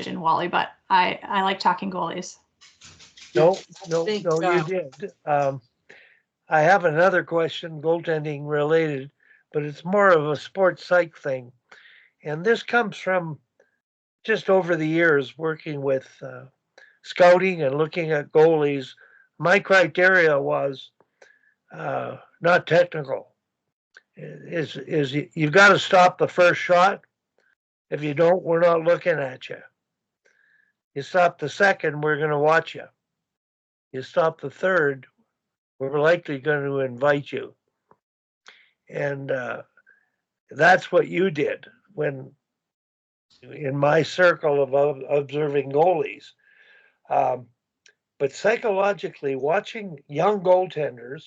question, Wally, but I like talking goalies. No, you did. I have another question, goaltending related, but it's more of a sports psych thing. And this comes from just over the years working with scouting and looking at goalies. My criteria was not technical. Is you've got to stop the first shot. If you don't, we're not looking at you. You stop the second, we're going to watch you. You stop the third, we're likely going to invite you. And that's what you did when, in my circle of observing goalies. But psychologically, watching young goaltenders,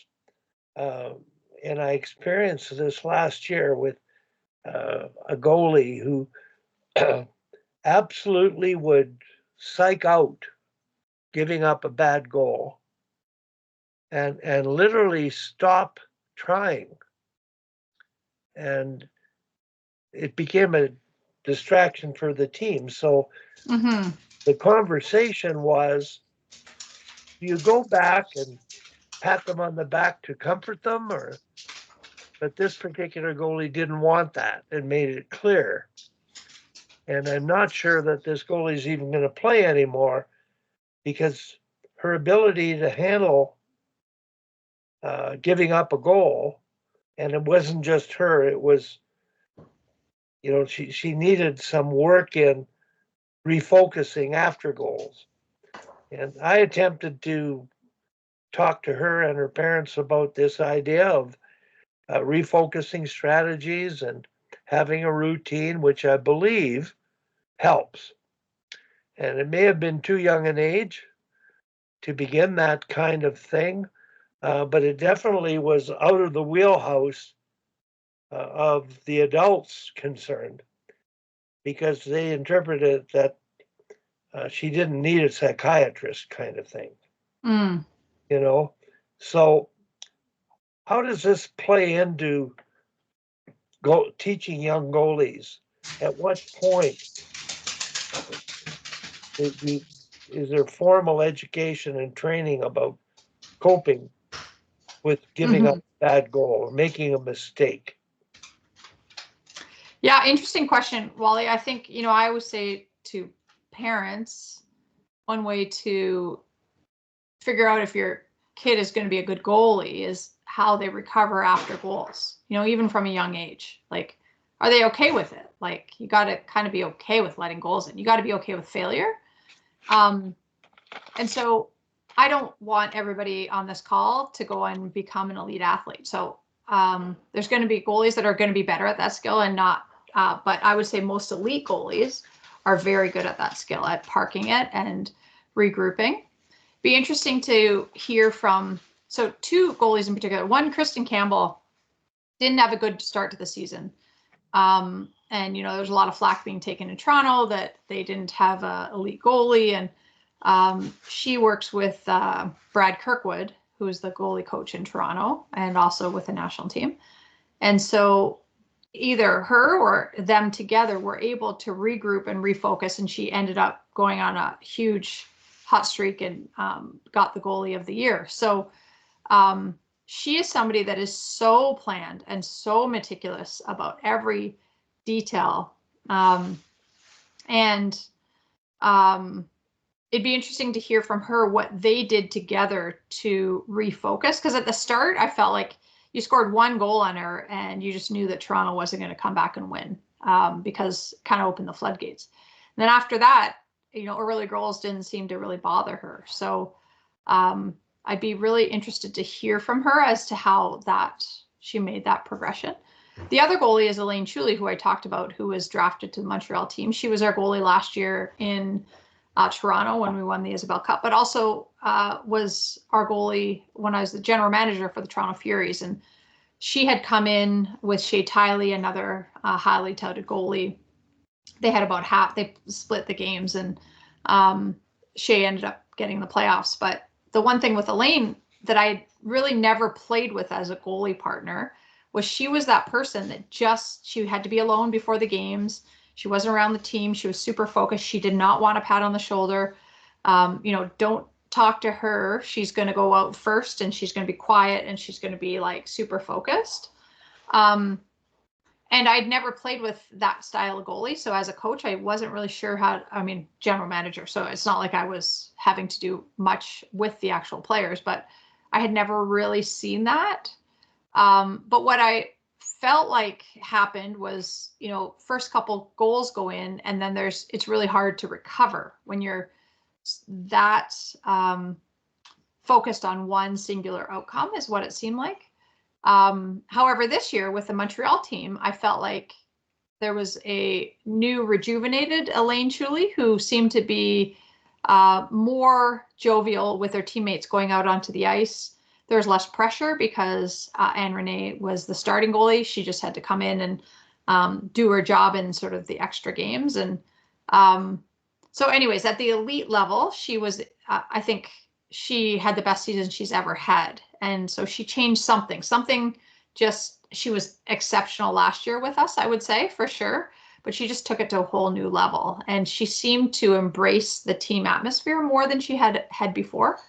and I experienced this last year with a goalie who absolutely would psych out giving up a bad goal and literally stop trying. And it became a distraction for the team. So the conversation was, do you go back and pat them on the back to comfort them, or? But this particular goalie didn't want that and made it clear. And I'm not sure that this goalie is even going to play anymore because her ability to handle giving up a goal, and it wasn't just her, it was, she needed some work in refocusing after goals. And I attempted to talk to her and her parents about this idea of refocusing strategies and having a routine, which I believe helps. And it may have been too young an age to begin that kind of thing, but it definitely was out of the wheelhouse of the adults concerned, because they interpreted that she didn't need a psychiatrist kind of thing. So how does this play into teaching young goalies? At what point is there formal education and training about coping with giving up a bad goal or making a mistake? Yeah, interesting question, Wally. I think, I always say to parents, one way to figure out if your kid is going to be a good goalie is how they recover after goals, even from a young age. Like, are they okay with it? Like, you got to kind of be okay with letting goals in. You got to be okay with failure. And so I don't want everybody on this call to go and become an elite athlete. So there's going to be goalies that are going to be better at that skill and not, but I would say most elite goalies are very good at that skill, at parking it and regrouping. Be interesting to hear from, so two goalies in particular. One, Kristen Campbell, didn't have a good start to the season. And, there's a lot of flack being taken in Toronto that they didn't have an elite goalie. And she works with Brad Kirkwood, who is the goalie coach in Toronto and also with the national team. And so either her or them together were able to regroup and refocus. And she ended up going on a huge hot streak and got the goalie of the year. So she is somebody that is so planned and so meticulous about every detail. It'd be interesting to hear from her what they did together to refocus. Because at the start, I felt like you scored one goal on her and you just knew that Toronto wasn't going to come back and win because it kind of opened the floodgates. And then after that, early goals didn't seem to really bother her. So I'd be really interested to hear from her as to how she made that progression. The other goalie is Elaine Chuli, who I talked about, who was drafted to the Montreal team. She was our goalie last year in Toronto when we won the Isabel Cup, but also was our goalie when I was the general manager for the Toronto Furies. And she had come in with Shea Tiley, another highly touted goalie. They had about half, they split the games, and Shea ended up getting the playoffs. But the one thing with Elaine that I really never played with as a goalie partner was she was that person that she had to be alone before the games. She wasn't around the team. She was super focused. She did not want a pat on the shoulder. Don't talk to her. She's going to go out first and she's going to be quiet and she's going to be like super focused. And I'd never played with that style of goalie. So as a coach, I wasn't really sure general manager. So it's not like I was having to do much with the actual players, but I had never really seen that. But what I felt like happened was, first couple goals go in and then it's really hard to recover when you're that focused on one singular outcome is what it seemed like. However, this year with the Montreal team, I felt like there was a new rejuvenated Elaine Chuli who seemed to be more jovial with her teammates going out onto the ice. There was less pressure because Anne Renee was the starting goalie. She just had to come in and do her job in sort of the extra games. And so anyways, at the elite level, she was, I think she had the best season she's ever had. And so she changed something she was exceptional last year with us, I would say, for sure. But she just took it to a whole new level. And she seemed to embrace the team atmosphere more than she had before.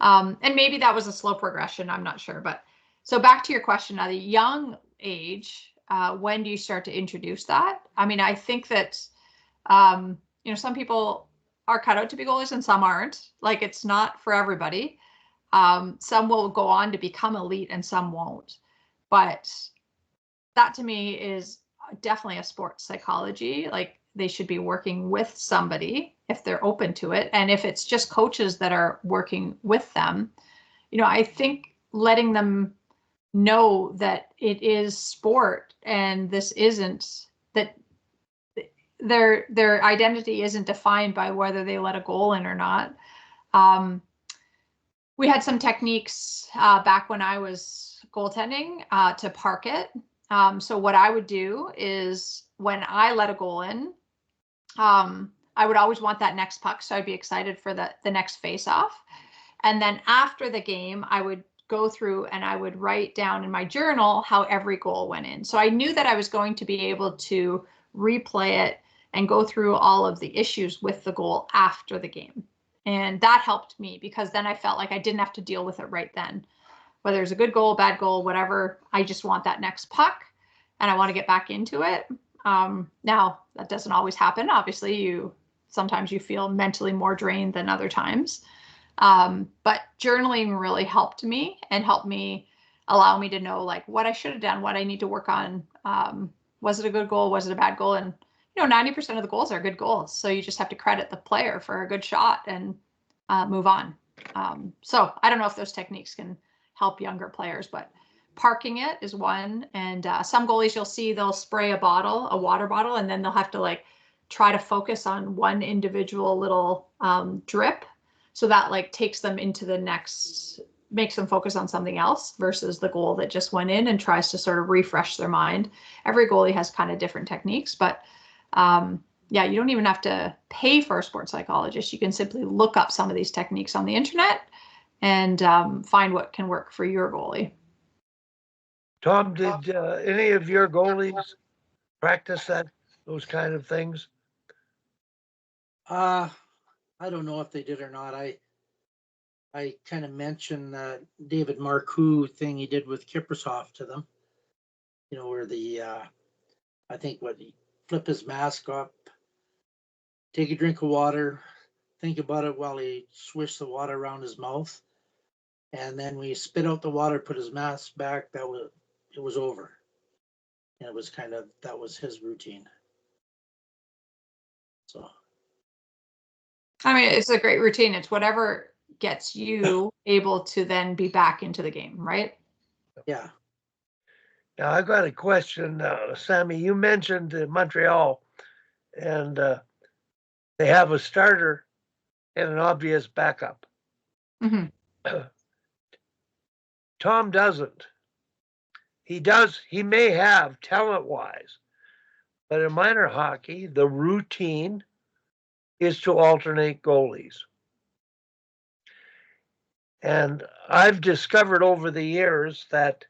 And maybe that was a slow progression. I'm not sure. But so back to your question, at a young age, when do you start to introduce that? I mean, I think that, some people are cut out to be goalies and some aren't. Like, it's not for everybody. Some will go on to become elite and some won't. But that to me is definitely a sports psychology. Like, they should be working with somebody if they're open to it. And if it's just coaches that are working with them, I think letting them know that it is sport and this isn't, that their identity isn't defined by whether they let a goal in or not. We had some techniques back when I was goaltending to park it. So what I would do is when I let a goal in, I would always want that next puck. So I'd be excited for the next face-off. And then after the game, I would go through and I would write down in my journal how every goal went in. So I knew that I was going to be able to replay it and go through all of the issues with the goal after the game. And that helped me because then I felt like I didn't have to deal with it right then. Whether it's a good goal, bad goal, whatever, I just want that next puck and I want to get back into it. Now, that doesn't always happen. Obviously, sometimes you feel mentally more drained than other times. But journaling really helped me and helped me allow me to know like what I should have done, what I need to work on. Was it a good goal? Was it a bad goal? And 90% of the goals are good goals. So you just have to credit the player for a good shot and move on. So I don't know if those techniques can help younger players, but parking it is one. And some goalies you'll see, they'll spray a water bottle, and then they'll have to like try to focus on one individual little drip. So that like takes them into the next, makes them focus on something else versus the goal that just went in and tries to sort of refresh their mind. Every goalie has kind of different techniques, but you don't even have to pay for a sports psychologist. You can simply look up some of these techniques on the internet and find what can work for your goalie. Tom, did any of your goalies practice those kind of things? I don't know if they did or not. I kind of mentioned that David Marcoux thing he did with Kiprusoff to them. Where I think he flip his mask up, take a drink of water, think about it while he swished the water around his mouth, and then when he spit out the water, put his mask back. It was over. And it was that was his routine. So. I mean, it's a great routine. It's whatever gets you able to then be back into the game, right? Yeah. Now, I got a question, Sami. You mentioned Montreal, and they have a starter and an obvious backup. Mm-hmm. Tom doesn't. He may have talent-wise, but in minor hockey, the routine is to alternate goalies. And I've discovered over the years that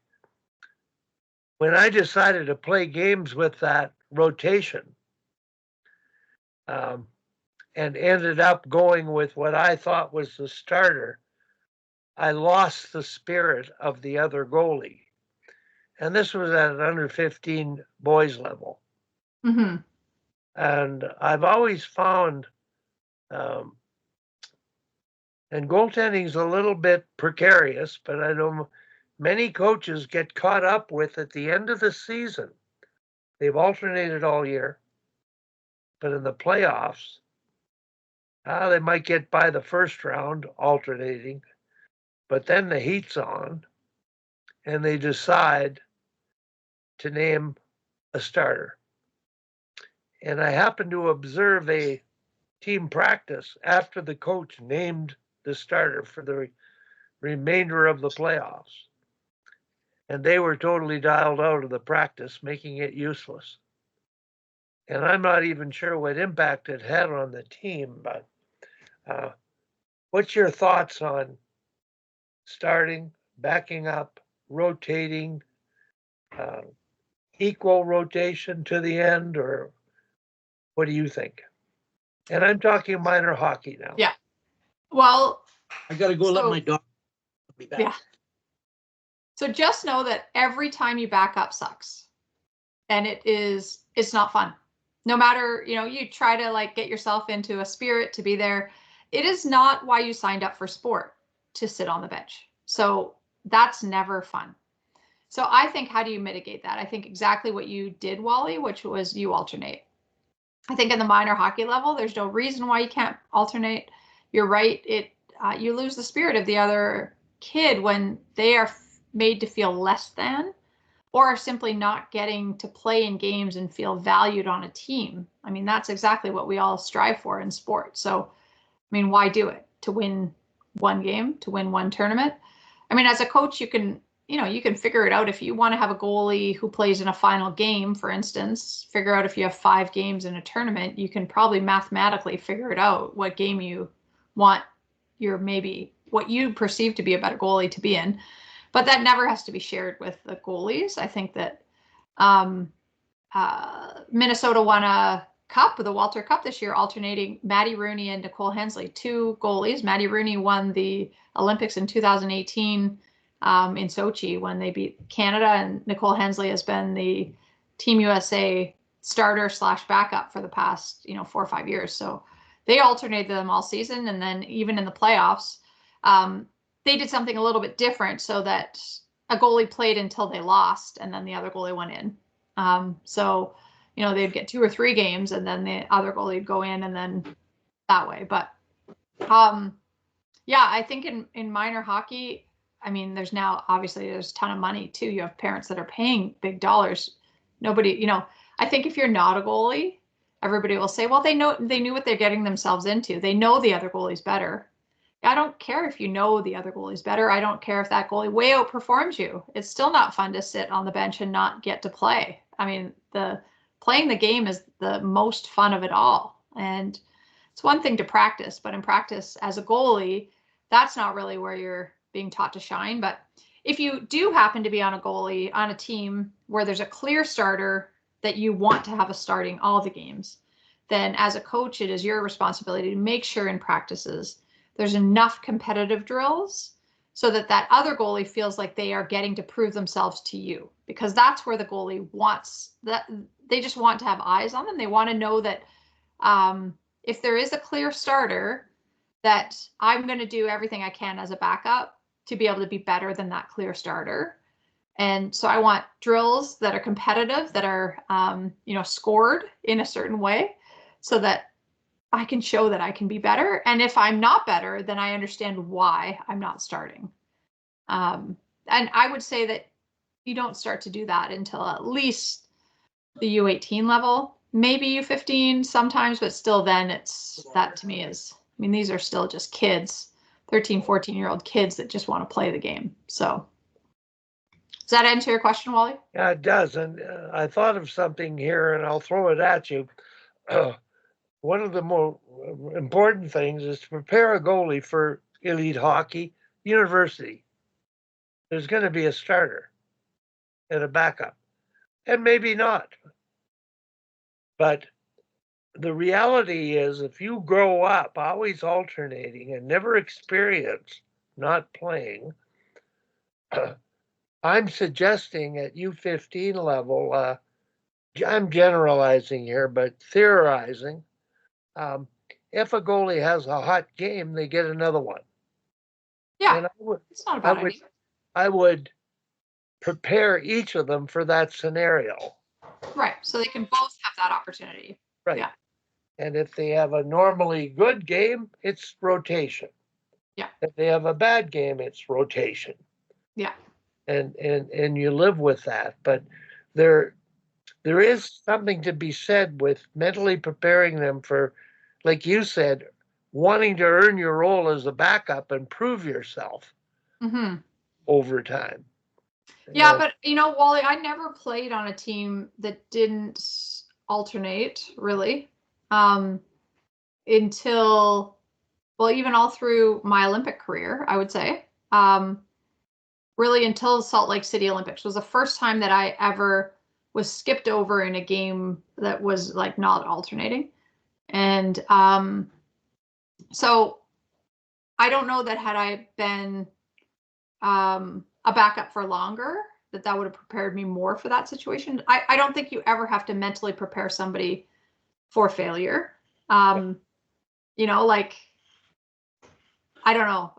when I decided to play games with that rotation, and ended up going with what I thought was the starter, I lost the spirit of the other goalie. And this was at an under 15 boys level. Mm-hmm. And I've always found, and goaltending's a little bit precarious, but I know many coaches get caught up with at the end of the season. They've alternated all year, but in the playoffs, they might get by the first round alternating, but then the heat's on, and they decide to name a starter. And I happened to observe a team practice after the coach named the starter for the remainder of the playoffs. And they were totally dialed out of the practice, making it useless. And I'm not even sure what impact it had on the team, but what's your thoughts on starting, backing up, rotating, equal rotation to the end, or what do you think? And I'm talking minor hockey now. Yeah. Well, I got to go let my dog be back. Yeah. So just know that every time you back up sucks. And it's not fun. No matter, you try to like get yourself into a spirit to be there. It is not why you signed up for sport, to sit on the bench. So that's never fun. So I think, how do you mitigate that? I think exactly what you did, Wally, which was you alternate. I think in the minor hockey level, there's no reason why you can't alternate. You're right. You lose the spirit of the other kid when they are made to feel less than, or are simply not getting to play in games and feel valued on a team. I mean, that's exactly what we all strive for in sport. So, I mean, why do it? To win one game, to win one tournament? I mean, as a coach, you can figure it out. If you want to have a goalie who plays in a final game, for instance, figure out if you have 5 games in a tournament, you can probably mathematically figure it out what game you want what you perceive to be a better goalie to be in. But that never has to be shared with the goalies. I think that Minnesota won a cup, the Walter Cup this year, alternating Maddie Rooney and Nicole Hensley, 2 goalies. Maddie Rooney won the Olympics in 2018 in Sochi when they beat Canada, and Nicole Hensley has been the Team USA starter / backup for the past 4 or 5 years. So they alternated them all season, and then even in the playoffs, they did something a little bit different so that a goalie played until they lost, and then the other goalie went in. So they'd get 2 or 3 games, and then the other goalie would go in, and then that way. But yeah, I think in minor hockey, I mean, there's a ton of money too. You have parents that are paying big dollars. Nobody, I think if you're not a goalie, everybody will say, well, they knew what they're getting themselves into. They know the other goalie's better. I don't care if you know the other goalie's better. I don't care if that goalie way outperforms you. It's still not fun to sit on the bench and not get to play. I mean, playing the game is the most fun of it all. And it's one thing to practice, but in practice as a goalie, that's not really where you're being taught to shine. But if you do happen to be on a team where there's a clear starter that you want to have starting all the games, then as a coach, it is your responsibility to make sure in practices there's enough competitive drills so that other goalie feels like they are getting to prove themselves to you, because that's where the goalie wants that. They just want to have eyes on them. They want to know that if there is a clear starter, that I'm going to do everything I can as a backup to be able to be better than that clear starter. And so I want drills that are competitive, that are, scored in a certain way, so that I can show that I can be better. And if I'm not better, then I understand why I'm not starting. And I would say that you don't start to do that until at least the U18 level, maybe U15 sometimes, but still then that to me is, I mean, these are still just kids, 13, 14-year-old kids that just want to play the game. So does that answer your question, Wally? Yeah, it does. And I thought of something here, and I'll throw it at you. One of the more important things is to prepare a goalie for elite hockey university. There's going to be a starter and a backup, and maybe not. But the reality is if you grow up always alternating and never experience not playing, I'm suggesting at U15 level, I'm generalizing here, but theorizing, if a goalie has a hot game, they get another one. Yeah, and it's not a bad idea. I would prepare each of them for that scenario. Right, so they can both have that opportunity. Right. Yeah. And if they have a normally good game, it's rotation. Yeah. If they have a bad game, it's rotation. Yeah. And you live with that. But there is something to be said with mentally preparing them for, like you said, wanting to earn your role as a backup and prove yourself over time. Yeah, but Wally, I never played on a team that didn't alternate really until, well, even all through my Olympic career, I would say. Really until Salt Lake City Olympics was the first time that I ever was skipped over in a game that was like not alternating. And so I don't know that had I been a backup for longer, that would have prepared me more for that situation. I don't think you ever have to mentally prepare somebody for failure. Like, I don't know.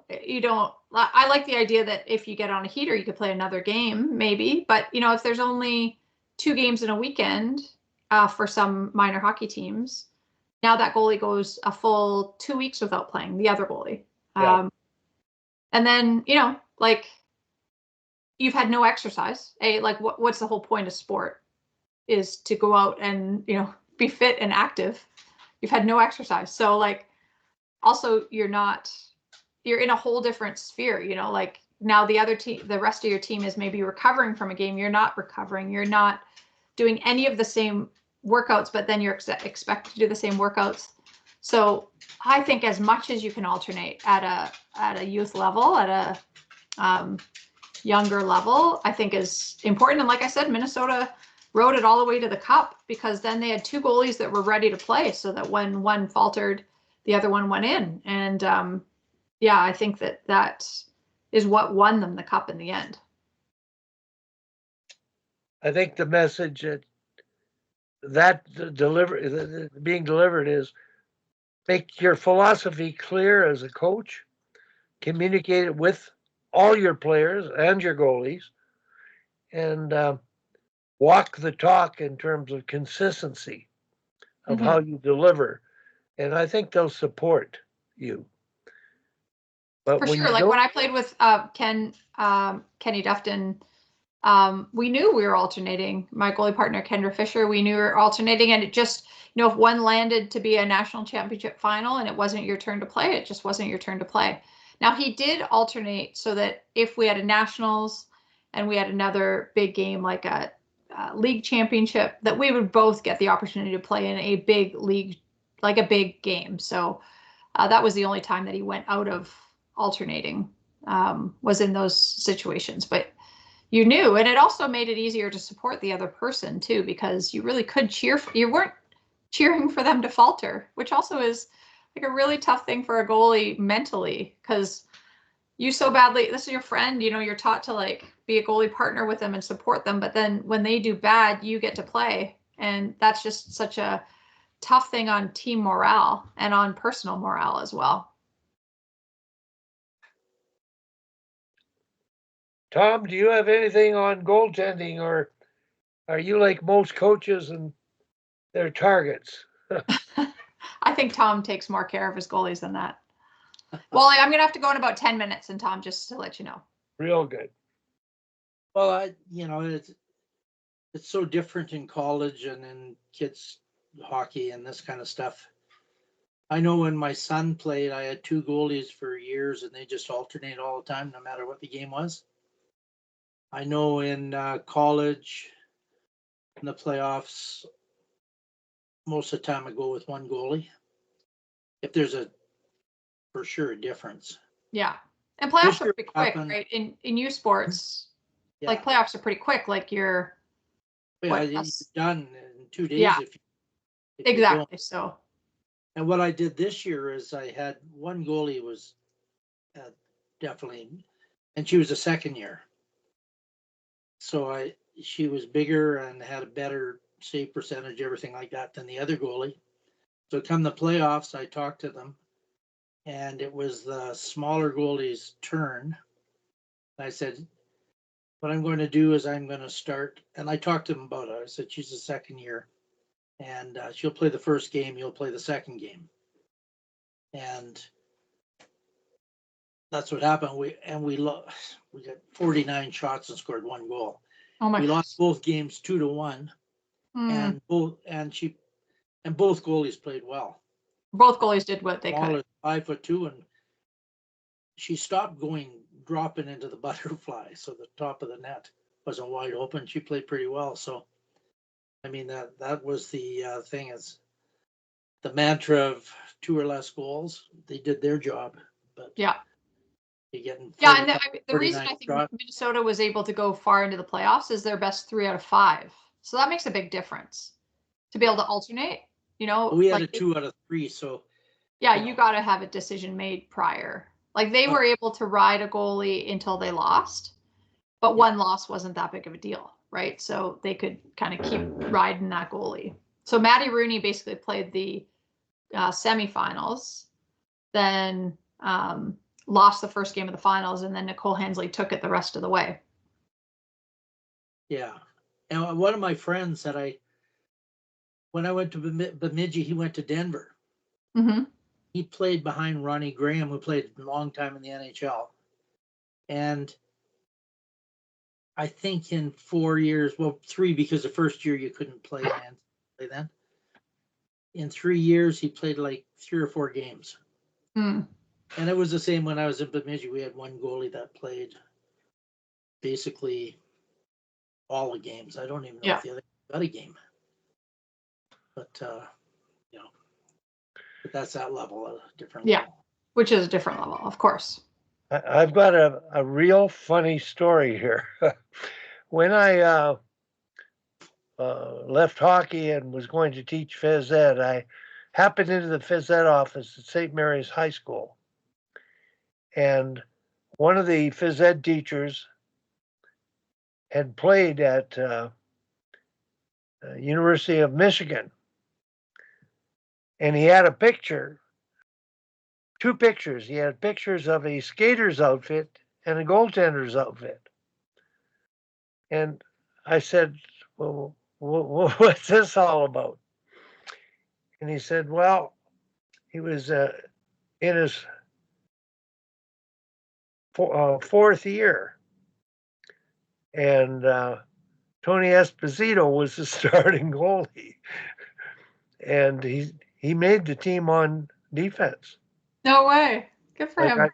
I like the idea that if you get on a heater, you could play another game maybe, but if there's only 2 games in a weekend for some minor hockey teams, now that goalie goes a full 2 weeks without playing, the other goalie. Yeah. And then, like, you've had no exercise. Like what's the whole point of sport is to go out and, be fit and active. You've had no exercise. So like, also you're in a whole different sphere, like now the rest of your team is maybe recovering from a game. You're not recovering. You're not doing any of the same workouts, but then you're expected to do the same workouts. So I think as much as you can alternate at a youth level, at a younger level, I think is important. And like I said, Minnesota rode it all the way to the cup because then they had 2 goalies that were ready to play, so that when one faltered, the other one went in. And I think that is what won them the cup in the end. I think the message that being delivered is make your philosophy clear as a coach, communicate it with all your players and your goalies, and walk the talk in terms of consistency of how you deliver. And I think they'll support you. But for sure, like when I played with Kenny Dufton, we knew we were alternating. My goalie partner, Kendra Fisher, we knew we were alternating, and it just, if one landed to be a national championship final and it wasn't your turn to play, it just wasn't your turn to play. Now, he did alternate so that if we had a nationals and we had another big game like a league championship, that we would both get the opportunity to play in a big league, like a big game. So that was the only time that he went out of alternating, was in those situations. But you knew, and it also made it easier to support the other person too, because you really could you weren't cheering for them to falter, which also is like a really tough thing for a goalie mentally, because you so badly, this is your friend, you're taught to like be a goalie partner with them and support them, but then when they do bad, you get to play. And that's just such a tough thing on team morale and on personal morale as well. Tom, do you have anything on goaltending, or are you like most coaches and their targets? I think Tom takes more care of his goalies than that. Wally, I'm going to have to go in about 10 minutes, and Tom, just to let you know. Real good. Well, it's so different in college and in kids hockey and this kind of stuff. I know when my son played, I had 2 goalies for years, and they just alternated all the time, no matter what the game was. I know in college, in the playoffs, most of the time I go with 1 goalie. If there's for sure a difference. Yeah. And playoffs are pretty quick, right? In U sports, like playoffs are pretty quick. Like you're done in 2 days if you don't. Exactly. So, And what I did this year is I had one goalie was definitely, and she was a second year. So she was bigger and had a better save percentage, everything like that than the other goalie. So come the playoffs, I talked to them, and it was the smaller goalie's turn. I said, what I'm going to do is I'm going to start, and I talked to him about it. I said, she's a second year, and she'll play the first game, you'll play the second game. And that's what happened. We got 49 shots and scored 1 goal. oh my We gosh. lost both games 2-1, Mm. and both goalies played well. Both goalies did what they Smaller, could. 5'2", and she stopped dropping into the butterfly, so the top of the net wasn't wide open. She played pretty well. So, I mean, that was the thing, is the mantra of 2 or less goals. They did their job, but Yeah. you're getting Yeah, and 45, the reason 49 I think shots. Minnesota was able to go far into the playoffs is their best 3 out of 5. So that makes a big difference to be able to alternate. You know, We had like a 2 out of 3, so yeah, you you know. got to have a decision made prior. Like they were able to ride a goalie until they lost, but one loss wasn't that big of a deal, right? So they could kind of keep riding that goalie. So Maddie Rooney basically played the semifinals, then lost the first game of the finals, and then Nicole Hensley took it the rest of the way. Yeah. And one of my friends said when I went to Bemidji, he went to Denver. Mm-hmm. He played behind Ronnie Graham, who played a long time in the NHL. And I think in 4 years, well, 3, because the first year you couldn't play then. In 3 years, he played like 3 or 4 games. Mm. And it was the same when I was in Bemidji. We had one goalie that played basically all the games. I don't even know if the other got a game. But, but that's that level, a different level. Yeah, which is a different level, of course. I've got a real funny story here. When I left hockey and was going to teach phys ed, I happened into the phys ed office at St. Mary's High School. And one of the phys ed teachers had played at University of Michigan. And he had a picture, 2 pictures. He had pictures of a skater's outfit and a goaltender's outfit. And I said, well, what's this all about? And he said, well, he was in his 4th year. And Tony Esposito was the starting goalie. And he made the team on defense. No way. Good for him.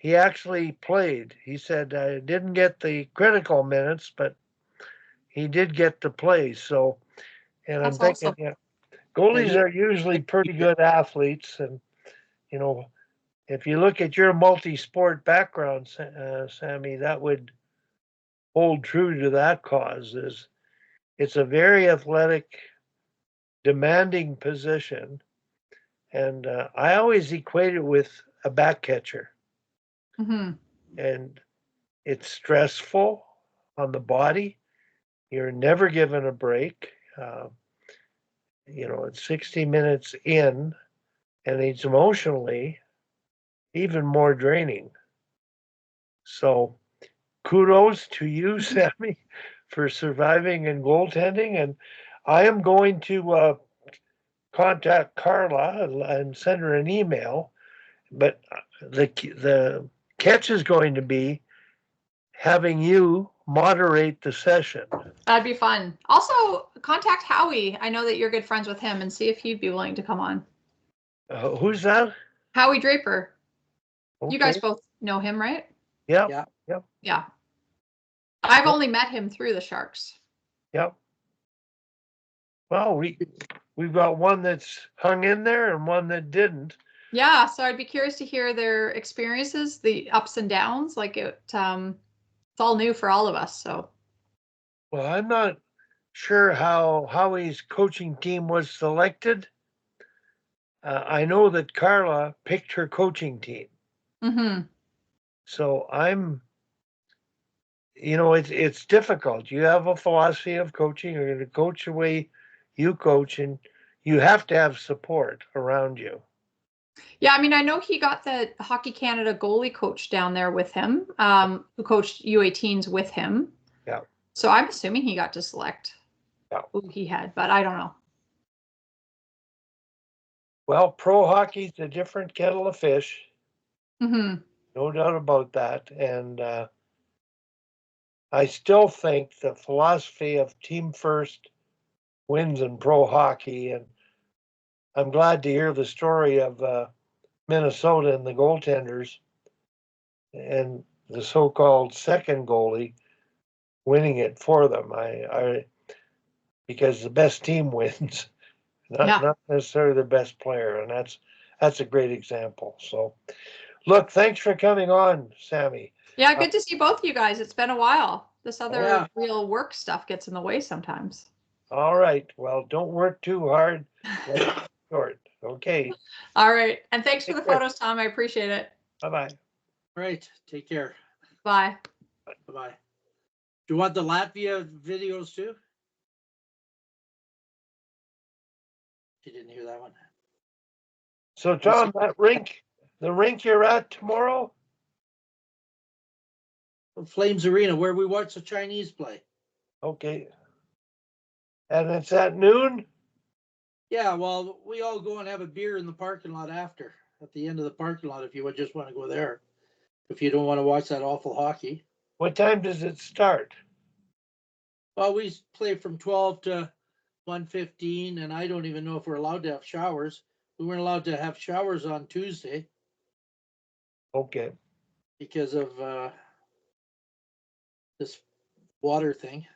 He actually played. He said, I didn't get the critical minutes, but he did get to play. So, and That's I'm thinking, awesome. goalies are usually pretty good athletes. And, if you look at your multi-sport background, Sammy, that would hold true to that cause. It's a very athletic, demanding position. And I always equate it with a back catcher. Mm-hmm. And it's stressful on the body. You're never given a break. It's 60 minutes in, and it's emotionally even more draining. So kudos to you, Sammy, for surviving and goaltending. And I am going to contact Carla and send her an email. But the catch is going to be having you moderate the session. That'd be fun. Also, contact Howie. I know that you're good friends with him, and see if he'd be willing to come on. Who's that? Howie Draper. Okay. You guys both know him, right? Yep. Yeah. Yep. Yeah. I've only met him through the Sharks. Yep. Well, we've got one that's hung in there and one that didn't. Yeah, so I'd be curious to hear their experiences, the ups and downs. Like it's all new for all of us. So. Well, I'm not sure how Howie's coaching team was selected. I know that Carla picked her coaching team. Mm-hmm. So it's difficult. You have a philosophy of coaching. You're going to coach the way you coach, and you have to have support around you. Yeah, I mean, I know he got the Hockey Canada goalie coach down there with him, who coached U18s with him. Yeah. So I'm assuming he got to select Yeah. who he had, but I don't know. Well, pro hockey's a different kettle of fish. Mm-hmm. No doubt about that. And I still think the philosophy of team first wins in pro hockey. And I'm glad to hear the story of Minnesota and the goaltenders and the so-called second goalie winning it for them. Because the best team wins, not necessarily the best player, and that's a great example. So, look, thanks for coming on, Sammi. Yeah, good to see both of you guys. It's been a while. This other Yeah. real work stuff gets in the way sometimes. All right. Well, don't work too hard. Short. Okay. All right. And thanks for the Take care. photos, Tom. I appreciate it. Bye-bye. Right. Take care. Bye. Bye-bye. Do you want the Latvia videos too? You didn't hear that one. So, Tom, the rink you're at tomorrow? Flames Arena, where we watch the Chinese play. Okay. And it's at noon? Yeah, well, we all go and have a beer in the parking lot after, at the end of the parking lot, if you would just want to go there. If you don't want to watch that awful hockey. What time does it start? Well, we play from 12 to 1:15, and I don't even know if we're allowed to have showers. We weren't allowed to have showers on Tuesday Okay. because of this water thing.